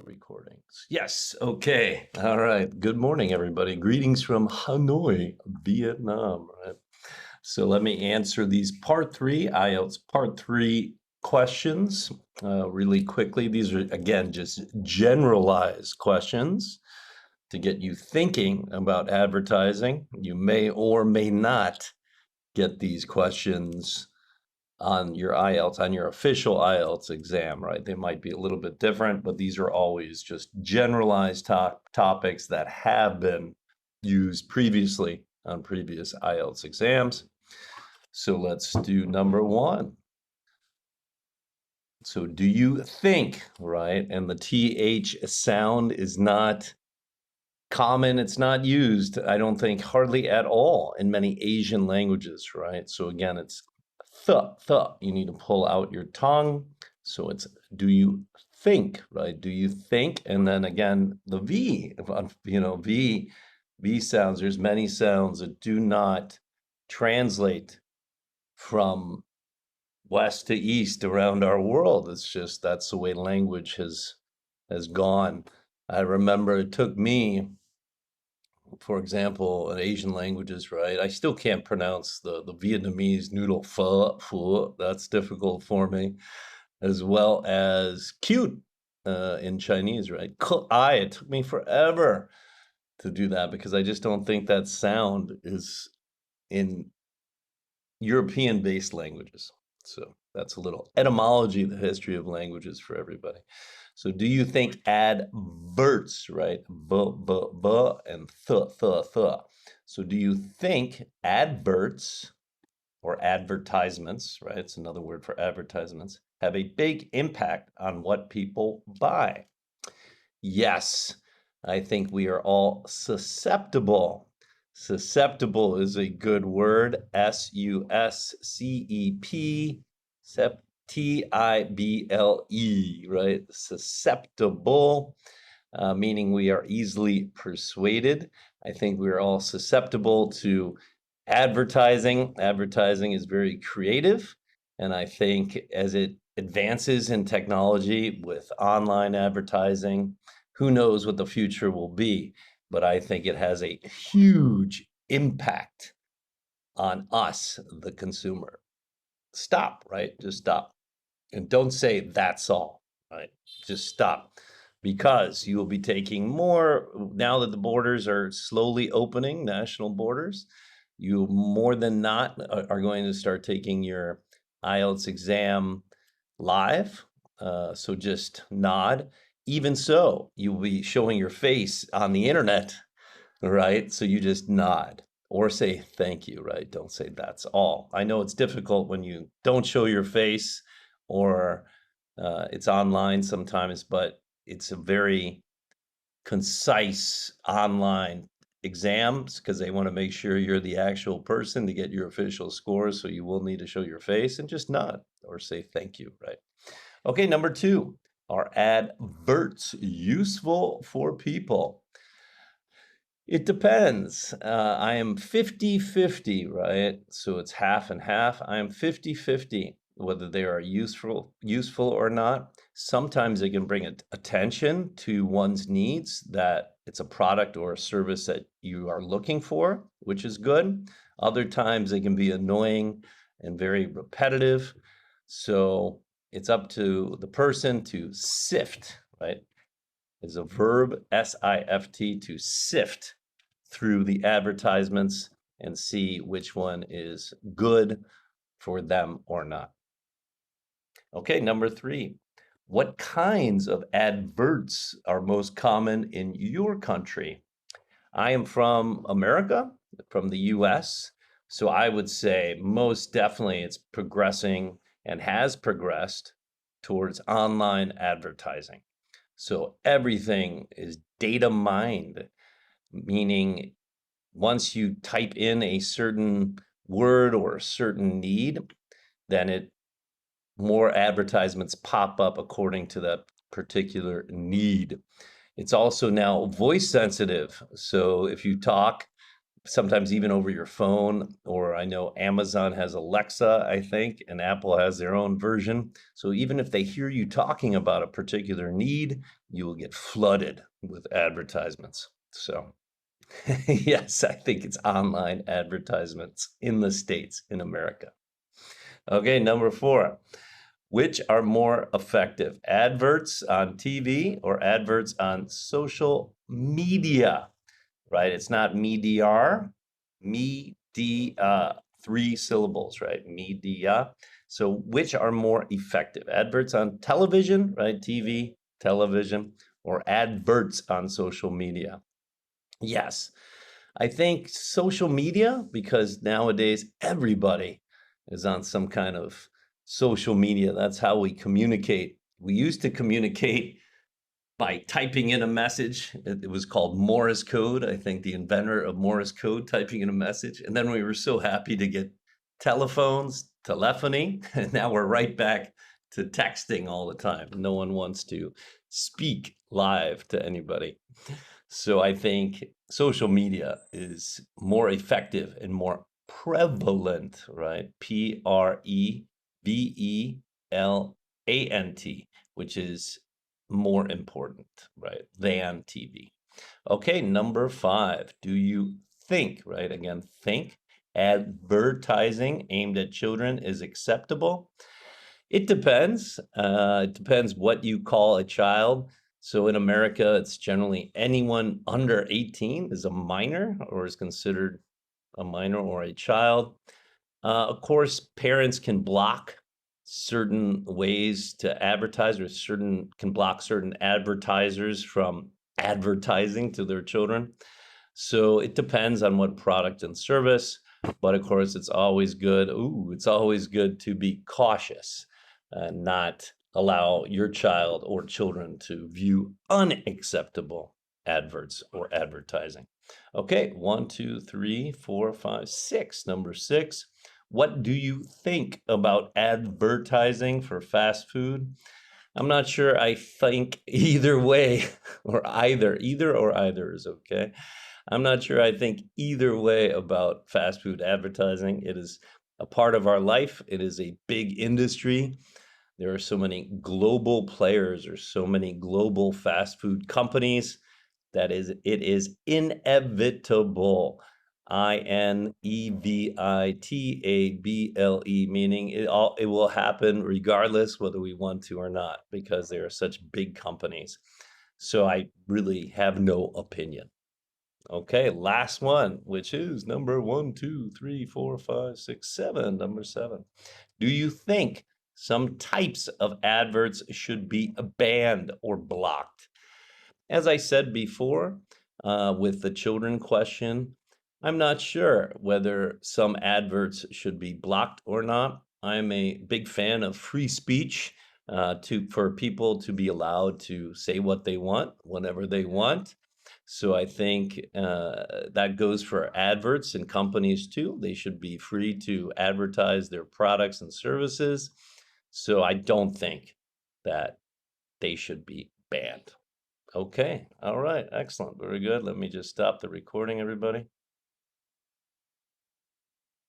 Recordings. Yes. Okay. All right. Good morning, everybody. Greetings from Hanoi, Vietnam. Right. So let me answer these part three IELTS part three questions really quickly. These are again just generalized questions to get you thinking about advertising. You may or may not get these questions on your IELTS, on your official IELTS exam, right? They might be a little bit different, but these are always just generalized topics that have been used previously on previous IELTS exams. So let's do number one. So do you think, right? And the TH sound is not common. It's not used, I don't think, hardly at all in many Asian languages, right? So again, it's th. You need to pull out your tongue. So it's do you think, right? Do you think? And then again, the V, V sounds, there's many sounds that do not translate from west to east around our world. It's just that's the way language has gone. I remember it took me, for example, in Asian languages, right? I still can't pronounce the Vietnamese noodle pho. That's difficult for me, as well as cute in Chinese, right? It took me forever to do that because I just don't think that sound is in European-based languages. So that's a little etymology, the history of languages for everybody. So do you think adverts, right? B, and th. So do you think adverts or advertisements, right? It's another word for advertisements, have a big impact on what people buy? Yes, I think we are all susceptible. Susceptible is a good word. SUSCEP, TIBLE, right? Susceptible, meaning we are easily persuaded. I think we're all susceptible to advertising. Advertising is very creative. And I think as it advances in technology with online advertising, who knows what the future will be, but I think it has a huge impact on us, the consumer. Stop, right? Just stop. And don't say that's all, right? Just stop. Because you will be taking more, now that the borders are slowly opening, national borders, you more than not are going to start taking your IELTS exam live. So just nod. Even so, you'll be showing your face on the internet, right? So you just nod or say thank you, right? Don't say that's all. I know it's difficult when you don't show your face or it's online sometimes, but it's a very concise online exams because they want to make sure you're the actual person to get your official scores. So you will need to show your face and just nod or say thank you, right? Okay, number two, are adverts useful for people? It depends. I am 50-50, right? So it's half and half. I am 50-50 whether they are useful or not. Sometimes they can bring attention to one's needs, that it's a product or a service that you are looking for, which is good. Other times they can be annoying and very repetitive. So it's up to the person to sift, right? Is a verb, S-I-F-T, to sift through the advertisements and see which one is good for them or not. Okay, number three. What kinds of adverts are most common in your country? I am from America, from the US, so I would say most definitely it's progressing and has progressed towards online advertising. So everything is data mined, meaning once you type in a certain word or a certain need, then more advertisements pop up according to that particular need. It's also now voice sensitive. So if you talk, sometimes even over your phone, or I know Amazon has Alexa, I think, and Apple has their own version. So even if they hear you talking about a particular need, you will get flooded with advertisements. So yes, I think it's online advertisements in the States, in America. Okay, number 4. Which are more effective, adverts on TV or adverts on social media? Right? It's not media, media, 3 syllables, right? Media. So which are more effective? Adverts on television, right? TV, television, or adverts on social media? Yes, I think social media, because nowadays everybody is on some kind of social media. That's how we communicate. We used to communicate by typing in a message. It was called Morse code. I think the inventor of Morse code typing in a message. And then we were so happy to get telephones, telephony, and now we're right back to texting all the time. No one wants to speak live to anybody. So I think social media is more effective and more prevalent, right? Prevalent, which is more important, right, than TV. Okay, number 5. Do you think, right? Again, think advertising aimed at children is acceptable? It depends. It depends what you call a child. So in America, it's generally anyone under 18 is a minor or is considered a minor or a child. Of course, parents can block certain ways to advertise or certain can block certain advertisers from advertising to their children. So it depends on what product and service, but of course it's always good to be cautious and not allow your child or children to view unacceptable adverts or advertising. Okay, 1, 2, 3, 4, 5, 6. Number 6. What do you think about advertising for fast food? I'm not sure I think either way or either or either is okay. I'm not sure I think either way about fast food advertising. It is a part of our life. It is a big industry. There are so many global players or so many global fast food companies that it is inevitable. Inevitable, meaning it will happen regardless whether we want to or not, because they are such big companies. So I really have no opinion. Okay, last one, which is number 1, 2, 3, 4, 5, 6, 7. Number 7. Do you think some types of adverts should be banned or blocked? As I said before, with the children question, I'm not sure whether some adverts should be blocked or not. I'm a big fan of free speech, for people to be allowed to say what they want whenever they want. So I think that goes for adverts and companies too. They should be free to advertise their products and services. So I don't think that they should be banned. Okay. All right. Excellent. Very good. Let me just stop the recording, everybody.